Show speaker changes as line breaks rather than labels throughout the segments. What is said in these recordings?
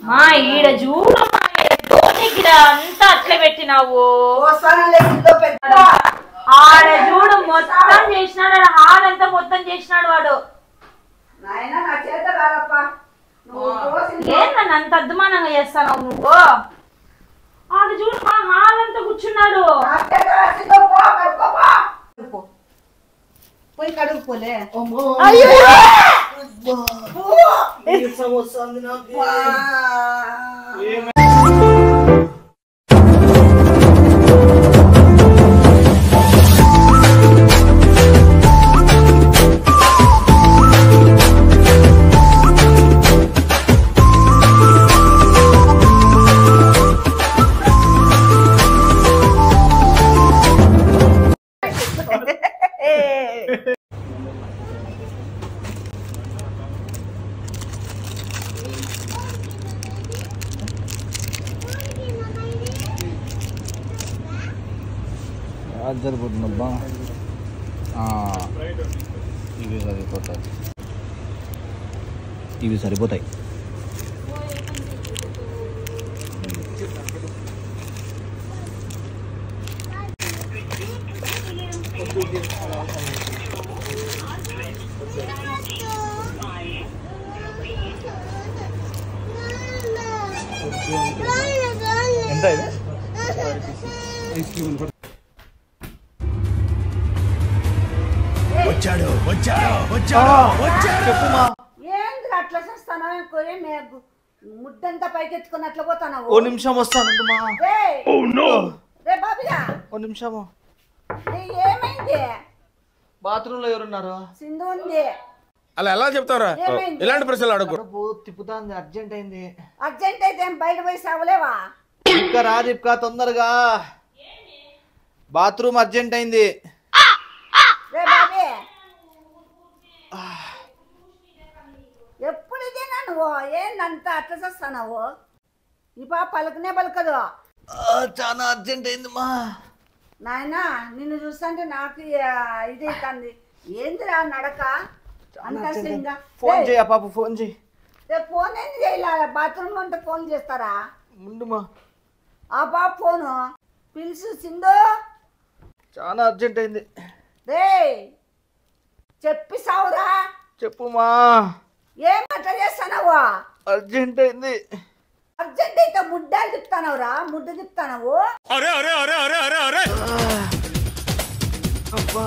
మా ఈడ చూడమ్మా ఇక్కడ అంతా అట్లా పెట్టినావు ఆడ చూడు మొత్తం చేసినాడు హాల్ అంతా మొత్తం చేసినాడు వాడు ఏంటన్నా అంత అద్దుమానంగా చేస్తావు నువ్వు ఆడ చూడు మా హాల్ అంతా కూర్చున్నాడు
పోయి కడుగుపోలే
సరిపోతుందబ్బా ఇవి సరిపోతాయి ఇవి సరిపోతాయి ఎంత ఇది
వచ్చాడు వచ్చాడు వచ్చాడు
చెప్పుమా
ఏంది అట్లా చేస్తానా ముద్దంతా పైకెత్తుకుని అట్లా పోతానా
ఓ నిమిషం వస్తానంటమ్మా
రే బాబిగా
ఓ నిమిషము
ఏమైంది
బాత్రూమ్ లో ఎవరున్నారు
సింధు ఉంది
అలా ఎలా చెప్తారా ఇలాంటి ప్రశ్నలు అడగకూడదు
తిప్పుతాంది అర్జెంట్ అయింది
అర్జెంట్ అయితే బయట పోయి సావలేవా
ఇంకా రాదిప్కా తొందరగా బాత్రూమ్ అర్జెంట్ అయింది
రే బాబీ ఎప్పుడు ఇదేనా నువ్వు ఏందంతా అట్లా చేస్తావు ఈ పాప పలకనే పలకదు
చాలా అర్జెంట్ అయింది మా
నాయనా నిన్ను చూస్తుంటే నాకు ఇది అవుతుంది ఏందిరా నడక అంత
ఫోన్ చేయ పాప ఫోన్ చేయి
ఫోన్ ఏం చేయాలి బాత్రూమ్ ఉంటే ఫోన్ చేస్తారా
ముందుమా
ఆ పాప ఫోను పిలుసు సింధు
చాలా అర్జెంట్ అయింది
రే చెప్పి సావురా
చెప్పుమా
ఏం అట్లా చేస్తానవు
అర్జెంట్ అయింది
అర్జెంట్ అయితే ముడ్డాలు తిప్పుతానవురా ముడ్డు తిప్పుతానవు
అబ్బా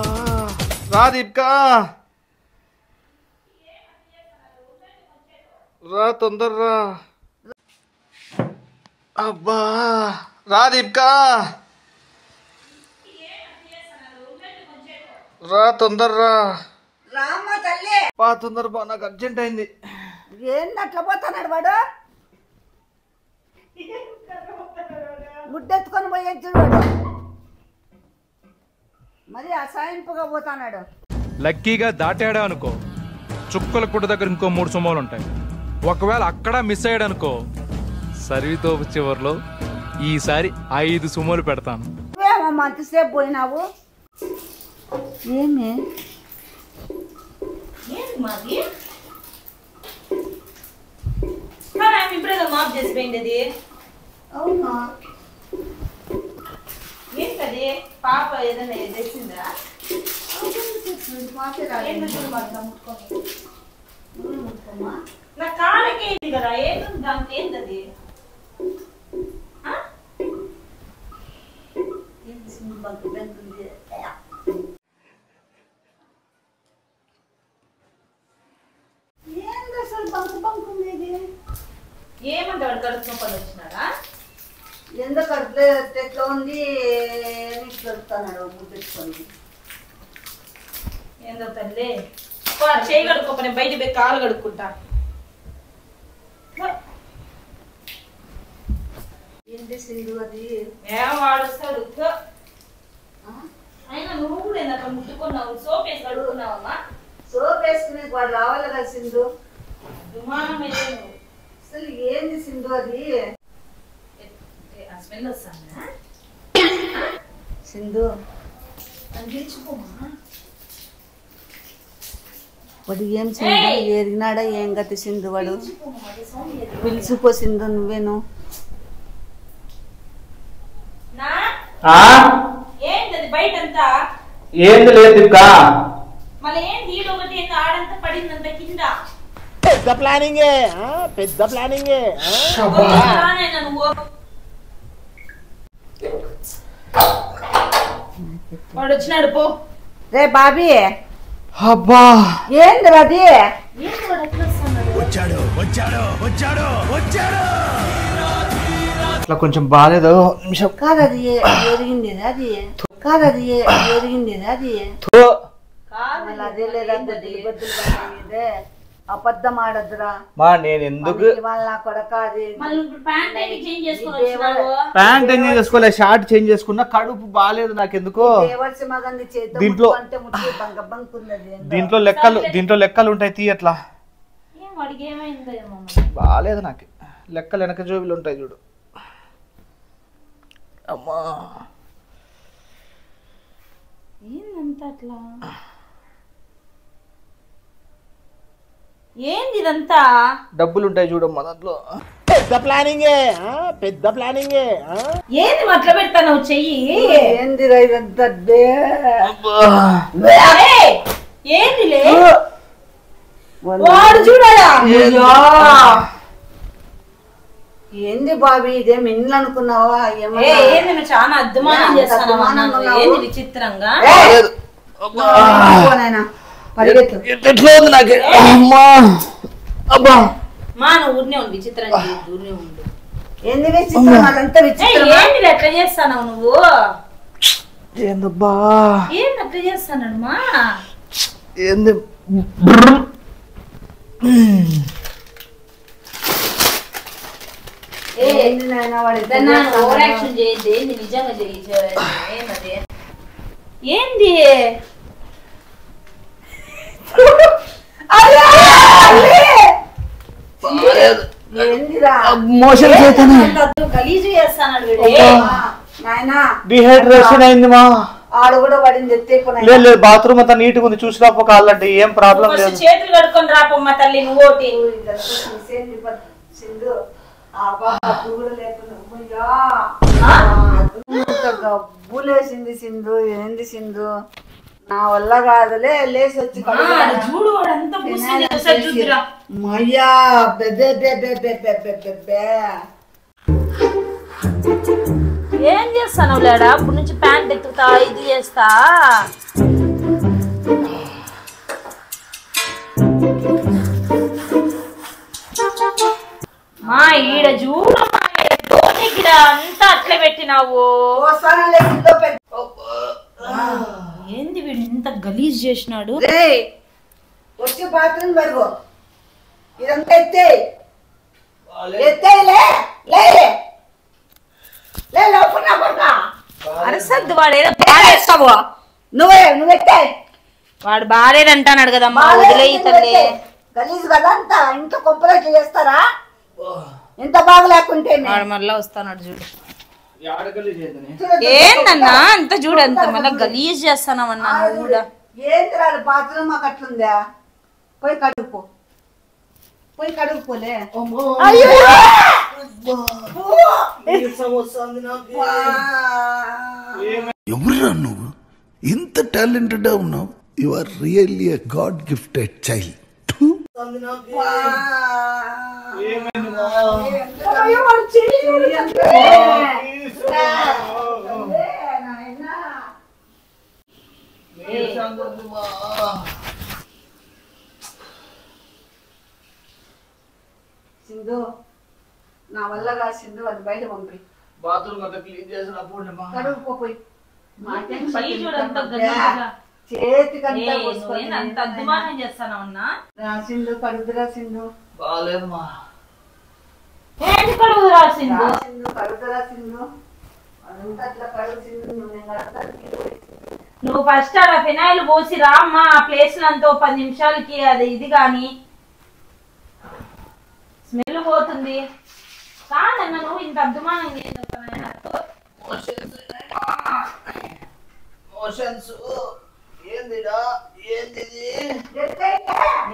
రాదీప్కా రా తొందరరా అబ్బా రాదీప్కా రా తొందరరా
రామ్మ తల్లి
బా తొందర బా నాకు అర్జెంట్ అయింది
ఏంది అట్లా పోతున్నాడు వాడు ముడ్డెత్తుకొని పోయేచ్చు వాడు మరి అసహింపుగా పోతున్నాడు
లక్కీగా దాటాడా అనుకో చుక్కల కుట్ట దగ్గర ఇంకో 3 సుమోలు ఉంటాయి ఒకవేళ అక్కడ మిస్ అయ్యాడు అనుకో సర్వీతో చివరిలో ఈసారి 5 సుమోలు పెడతాను
నువ్వేమమ్మా అంతసేపు పోయినావు ఏమి
మాది ఇప్పుడేదో మాఫ్ చేసిపోయింది అది
అవునా
ఏంటది పాప ఏదైనా తెచ్చిందా నా కాళ్ళకి ఏంటి కదా ఏంటి దానికి ఏంటది ఏమంటే వాడు కడుపు నొప్పి వచ్చినాడా
ఎందుకు కడుపులో ఎట్లా ఉంది కడుపుతున్నాడు ముద్దెచ్చుకొని
ఏందో తల్లి చేయి కడుక్కోప నేను బయట పోయి కాలు కడుక్కుంటా
ఏంటి సింధు అది
ఏం వాడొస్తాడు అయినా నువ్వు కూడా ఏందట్లా ముట్టుకున్నావు సోప్ వేసి కడుక్కున్నావమ్మా
సోప్ వేసుకునే వాడు రావాలి కదా సింధు
దుమానం అయితే నువ్వు
అసలు ఏంది సింధు అది
స్మెల్ వస్తానా
సింధు
అని పిలుచుకోమా
వాడు ఏం సింధు ఎరిగినాడా ఏం గతి సింధు వాడు పిలిచిపో సింధు నువ్వేను
ఏంది లేదు దీపికా
పెద్ద ప్లానింగే పెద్ద ప్లానింగే
వాడు వచ్చినాడు పో.
రే బాబీ
అబ్బా
ఏంది అది
వచ్చాడు వచ్చాడు వచ్చాడు వచ్చాడు
అట్లా కొంచెం బాగాలేదు నిమిషం
కాదది ఎరిగింది అది కాదది ఎరిగింది అది
థూ.
మళ్ళీ అదే లేదా బొద్దులు అబద్ధం ఆడద్దురా
మా నేను ఎందుకు
వాళ్ళ నా కొడక అది
ప్యాంట్ చేంజ్ చేసుకుని వచ్చినావు.
ప్యాంట్ చేంజ్ చేసుకోలే, షార్ట్ చేంజ్ చేసుకున్నా, కడుపు బాగాలేదు నాకెందుకు.
దేవర్సి మగంది చేత
దీంట్లో
అంటే ముట్టి బంకున్నది
దీంట్లో లెక్కలు ఉంటాయి తీయట్లా.
ఏం వాడికి ఏమైందో ఏమో.
బాగాలేదు నాకు, లెక్కలు వెనక జోబులు ఉంటాయి చూడు. అమ్మా
ఏందంత అట్లా ఏంది ఇదంతా?
డబ్బులు ఉంటాయి చూడమ్మా దాంట్లో.
పెద్ద ప్లానింగే పెద్ద ప్లానింగే
ఏంది మట్ల పెడతాను చెయ్యి?
ఏంది ఇదంతా
ఏందిలే వాడు చూడాలా?
ఏంది బాబీ ఇదేం ఇల్లు అనుకున్నావా?
ఏంది నువ్వు చాలా అద్దుమానం చేస్తాను. ఏంది విచిత్రంగా?
ఎట్లా ఉంది నాకు. అమ్మా అబ్బా
మా నువ్వు ఊరినే ఉండు, విచిత్రంగా ఊరినే ఉండు.
ఏంది విచిత్రం? అదంతా విచిత్రం.
ఏంది ఎట్లా చేస్తాను నువ్వు?
ఏందబ్బా
ఏంది అట్లా చేస్తాను మా?
ఏంది
ఏంది నాయనా వాడు
ఓవర్ యాక్షన్ చేయద్దు. ఏంది నిజంగా ఏంది ఏంది?
మోషన్
గలీజు చేస్తాడు
నాయనా.
డిహైడ్రేషన్ అయింది మా.
ఆడు కూడా పడింది
లేదు బాత్రూమ్ అంతా నీట్ గా ఉంది, చూసినా కాళ్ళంటే ఏం ప్రాబ్లం లేదు.
చేతులు కడుక్కొని రాపమ్మ తల్లి నువ్వు.
సింధు గబ్బులేసింది సింధు. ఏంది సింధు నా వల్ల కాదులే, లేసి వచ్చి
చూడు వాడంతా
మయ్యా బెబ్బే బెబ్బే బెబ్బే బెబ్బే.
ఏం చేస్తాను లేడా? అప్పటి నుంచి ప్యాంట్ ఎత్తుకుతా ఇది చేస్తా. మా ఈడ చూడు గిడ అంతా అట్లా పెట్టినావు. ఏంది వీడు ఇంత గలీజ్ చేసినాడు?
వచ్చి బాత్రూమ్ పెరుగు ఇదంతా ఎత్తే ఎత్తేలే
అరసద్దు వాడు ఏదో బాగా
నువ్వెత్తే.
వాడు బాగాలేదంటాడు కదమ్మా, వదిలేయి తల్లి.
గలీజ్ కదా అంతా ఇంట్లో కొంపలకి చేస్తారా? ఎంత బాగా లేకుంటే
వాడు మళ్ళా వస్తాడు చూడు. ఏందన్నా అంత చూడు, అంత మళ్ళా గలీజ్ చేస్తానమన్నా నువ్వు కూడా.
ఏంటి రాదు బాత్రూమ్ మాకు అట్లుందా? పోయి కడుగుపో, పోయి కడుగుపోలే.
ఎవరురా నువ్వు? ఇంత టాలెంటెడ్ ఉన్నావు. You are really a god gifted child.
Sindhu నా వల్ల కాదు సింధు, అది బయట పంపి
బాత్రూమ్ అంతా క్లీన్ చేసిన
కడుగుపోయి
చేతికంతా అద్దుమానం చేస్తానన్నా.
సింధు కడుగురా సింధు.
బాగాలేదు మా.
ఏంటి కడుగురా సింధు?
సింధు కడుగురా సింధు. అదంతా అట్లా కడుగు సింధు.
నువ్వు ఫస్ట్ అలా ఫినాయిల్ పోసి రా అమ్మా. ఆ ప్లేస్ అంతా 10 నిమిషాలకి అది ఇది గాని స్మెల్ పోతుంది. కాదన్న నువ్వు ఇంత అద్దుమానం
మోషన్స్ ఏందిడా? ఏంది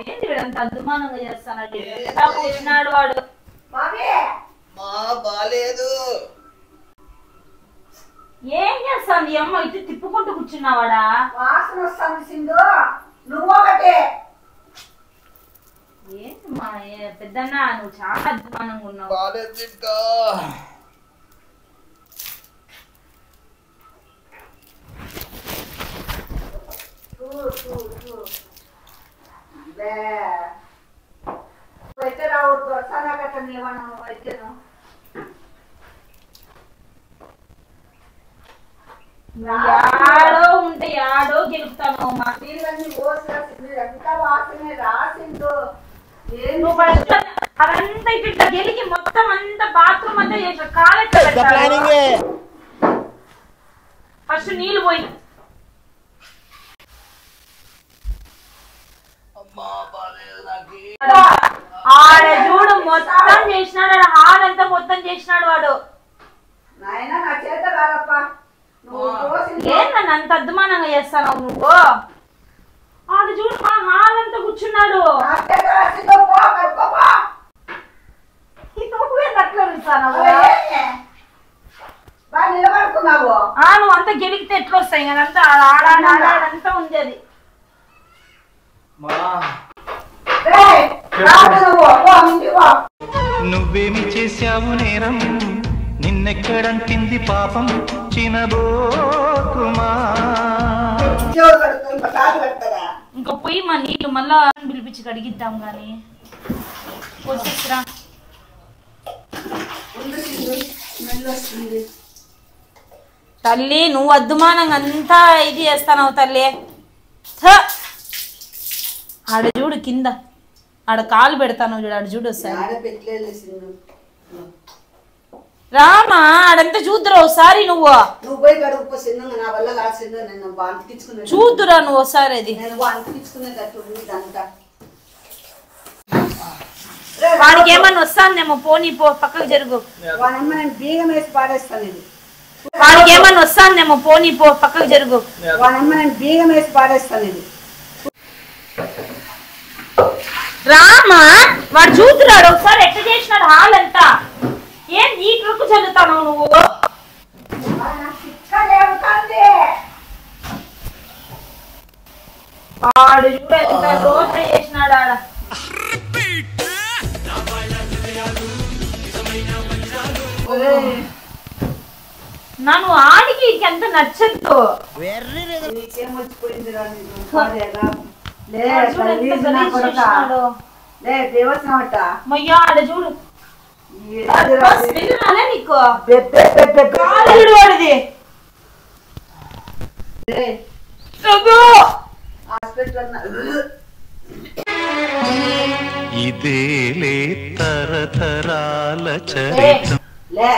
ఏంటి వీడంత అద్దుమానంగా చేస్తానంటే వచ్చినాడు వాడు.
బాలేదు.
ఏం చేస్తాను ఈ అమ్మ ఇటు తిప్పుకుంటూ కూర్చున్నావాడా?
వాసన వస్తుంది సింధు, నువ్వు ఒకటే.
ఏంటమ్మా పెద్దన్నా నువ్వు చాలా అద్దుమానంగా ఉన్నావు.
అయితే రావద్దు వస్తానా కట్ట నీవను వైద్యను
యాడో ఉంటే యాడో గెలుపుతాను. మా
నీళ్ళన్నీ పోసేసింది, ఎంత వాసనే రాసిందో.
నువ్వు ఫస్ట్ అదంతా ఇట్లా గెలికి మొత్తం అంతా బాత్రూమ్ అంతా చేసిన కాలెట్లా
పెద్ద ప్లానింగ్
ఫస్ట్ నీళ్ళు పోయి. ఆడ చూడు మొత్తం చేసినాడు, హాల్ అంతా మొత్తం చేసినాడు వాడు.
నాయనా నా చేత రాలప్ప, నువ్వు పోసింది
ఏంటన్న అంత అద్దుమానంగా చేస్తాను నువ్వు? ఆడ చూడు మా హాల్ అంతా కూర్చున్నాడు.
నా చేత రాసిందో పో కడుకోపో.
నువ్వే అట్లా చూస్తాను.
బాగా నిలబడుకున్నావు.
నువ్వు అంతా గెలిగితే ఎట్లా వస్తాయి కదంతా ఆడాడంతా ఉంది అది.
నువ్వేమి చేశావు నేరం, నిన్నెక్కడంటింది పాపం చినబోకుమా.
ఇంకా పోయి మా నీళ్ళు మళ్ళా పిలిపించి కడిగిద్దాం గాని. వచ్చేసిరా తల్లి, నువ్వు అద్దుమానంగా అంతా ఇది చేస్తావు తల్లి. ఆడ చూడు కింద, ఆడ కాలు పెడతాను చూడు, ఆడ చూడు ఒకసారి. రామా ఆడంతా చూద్దురా ఒకసారి. నువ్వు
పోయి గడుపు సింధు, నా వల్ల కాదు సింధు, నేను అంటికించుకున్నాను.
చూద్దురా నువ్వు ఒకసారి. అది
నేను అంటికించుకునేటట్టు ఇదంతా.
వాడికి ఏమన్నా వస్తాందేమో, పోనీ పో పక్కకు జరుగు.
వాడమ్మ నేను బీగం వేసి పాడేస్తాను. ఇది
వాడికి ఏమన్నా వస్తాందేమో, పోనీ పో పక్కకు జరుగు.
వాడమ్మ నేను బీగం వేసి పాడేస్తాను. ఇది
రామా వాడు చూస్తున్నాడు ఒకసారి ఎట్లా చేసినాడు హాల్ అంతా. ఏం నీ ట్రుక్కు చదువుతాను నువ్వు? ఆడు చూడు ఎంత రోడ్ చేసినాడు ఆడ. నన్ను ఆడికి ఎంత నచ్చదు.
నీకేం వచ్చిపోయిందిరా నీకు?
మయ్యా ఆడ చూడు నీకు వాడిది.
ఇదేలే తరతరాల చరిత్ర.
లే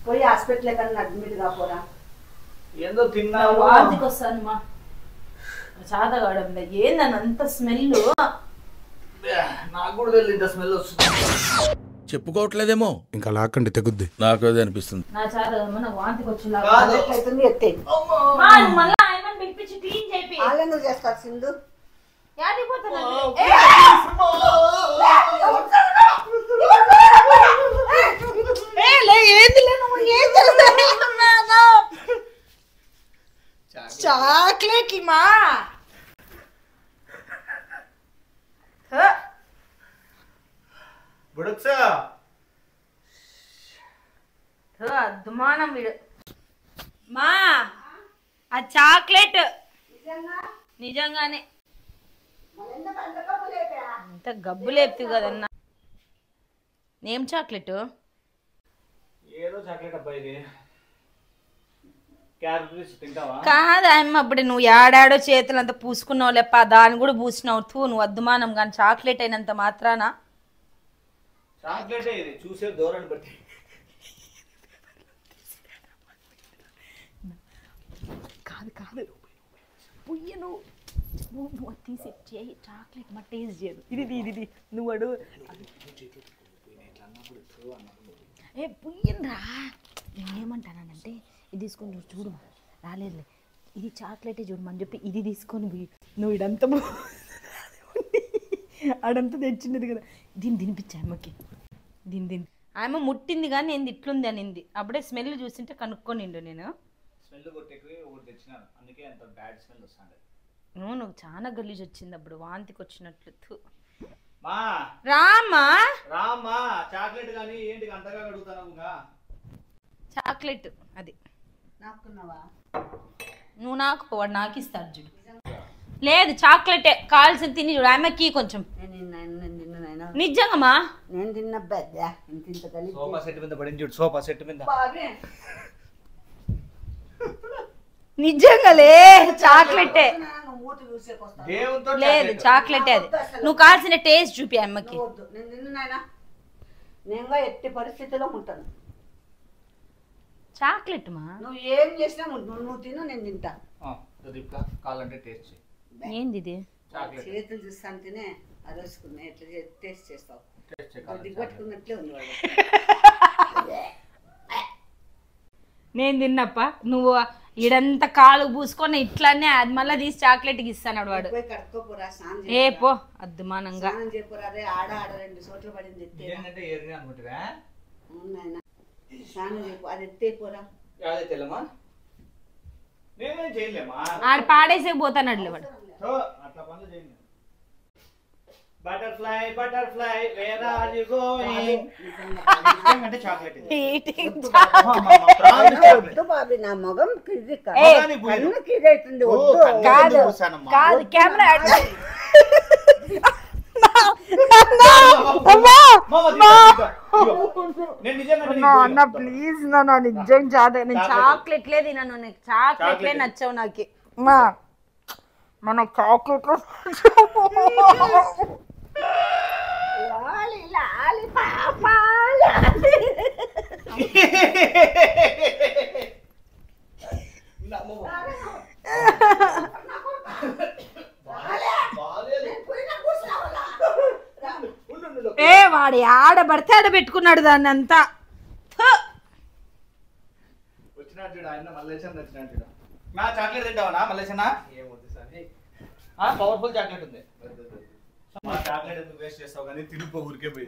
పోయి హాస్పిటల్ ఎక్కడ అడ్మిట్ కాపోరా.
ఏందో తిన్నావు?
వాంతికి వస్తాను మా చాతగాడం. ఏందని అంత స్మెల్?
నాకు కూడా తెలియదు స్మెల్ వస్తుంది.
చెప్పుకోవట్లేదేమో,
ఇంకా లాక్కండి తెగుద్ది.
నాకు అదే అనిపిస్తుంది.
నా చాతగమ్మ నాకు వాంతికి వచ్చేలా
ఎత్తే
మళ్ళీ ఆయన పిలిపించి క్లీన్ చేపి.
వాళ్ళెందుకు చేస్తారు సింధు?
యాడికి పోతున్నా?
చాక్లెట్లు మా
అద్దుమానం వీడు. మా ఆ చాక్లెట్ నిజంగానే అంత గబ్బు లేపుతు కదన్నా. ఏం చాక్లెట్?
ఏదో చాక్లెట్ అబ్బాయి ఇది. క్యాడ్బరీస్ తింటావా?
కాదు అమ్మ, అప్పుడు నువ్వు ఏడాడో చేతులు అంతా పూసుకున్నావు లేప, దాన్ని కూడా పూసినావు. నువ్వు అద్దుమానం కానీ చాక్లెట్ అయినంత మాత్రాన.
చాక్లెట్ ఇది చూసే దూరాన్ని బట్టి.
కాదు కాదు పుయ్య నువ్వు తీసి చేయి, చాక్లెట్ మా టేస్ట్ చేయదు. ఇది ఇది నువ్వు అడు. ఏ పుయ్యనరా, నేనేమంటానంటే ఇది తీసుకొని చూడు రాలేదులే, ఇది చాక్లెటే చూడమని చెప్పి ఇది తీసుకొని నువ్వు ఇడంతా ఆడంతా తెచ్చినది కదా. దీన్ని తినిపించా అమ్మకి. దీన్ని ఆమె ముట్టింది కానీ ఏంది ఇట్లుంది అనింది. అప్పుడే స్మెల్ చూసింటే కనుక్కొనిండు నేను.
స్మెల్ కొట్టేకి ఒకటి తెచ్చినాను, అందుకే అంత బ్యాడ్ స్మెల్ వస్తుంది.
నువ్వు చాలా గలీజ్ వచ్చింది అప్పుడు, వాంతికి వచ్చినట్లు.
మా
రామా
రామా చాక్లెట్ కానీ ఏంటి అంతగా అడుగుతాను.
చాక్లెట్ అది
నాకున్నావా?
నువ్వు నాకు వాడు నాకు ఇస్తాడు చూడు. లేదు చాక్లెటే కావాల్సిన తిని చూడు. ఆమెకి కొంచెం నిజంగామా
నేను తిన్న పెద్ద ఇంత కలిసి
సోఫా సెట్ మీద పడింది చూడు, సోఫా సెట్ మీద.
నిజంగాలే చాక్లెటే.
మూతి చూసేకొస్తా.
లేదు చాక్లెటే అది. నువ్వు కావాల్సిన టేస్ట్ చూపి అమ్మకి.
నేను తిన్న నాయన, నేను ఎట్టి పరిస్థితిలో ఉంటాను.
చాక్లెట్ మా
నువ్వు ఏం చేసినా నువ్వు తిను, నేను తింటా.
కావాలంటే టేస్ట్ చేయి.
ఏంది ఇది?
చేతులు చూస్తాను తినే అది వేసుకున్నా. ఎట్లా టేస్ట్ చేస్తావు? దిగ్గట్టుకున్నట్లే ఉంది వాడు.
నేను తిన్నప్ప నువ్వు ఈడంతా కాలు పూసుకొని ఇట్లానే అది మళ్ళీ తీసి చాక్లెట్కి ఇస్తాడు వాడు.
పోయి కడుక్కోపోరా, స్నానం
ఏ పో అద్దుమానంగా.
స్నానం చేయపోరా. అదే ఆడ 2 చోట్ల పడింది.
అనుకుంటున్నా
నాయన స్నానం చేయపో, అది ఎత్తేపోరా.
తెలమా నేనేం చేయలేమా.
ఆడ పాడేసే పోతానట్లే వాడు.
అట్లా పనులు చేయండి. Butterfly butterfly where are you going. అంటే చాక్లెట్ ఇది.
వద్దు బాబీ, నా మొగం కిది కన్నుకి ఇదైతుంది.
కాదు కాదు కెమెరా అన్న ప్లీజ్ నా నిజం చాదే. నేను చాక్లెట్లే తినను. నీకు చాక్లెట్లే నచ్చవు నాకు. మన చాక్లెట్ ఏ వాడి ఆడ పడితే ఆడ పెట్టుకున్నాడు దాన్ని అంతా.
వచ్చినట్టు ఆయన మల్లేశన్ వచ్చినట్టు. నా చాక్లెట్ తింటావా మల్లేశనా? ఏమొద్దు సార్, పవర్ఫుల్ చాక్లెట్ ఉంది. మా చాక్లెట్ ఎందుకు వేస్ట్ చేస్తావు కానీ తిరిగిపో ఊరికే పోయి.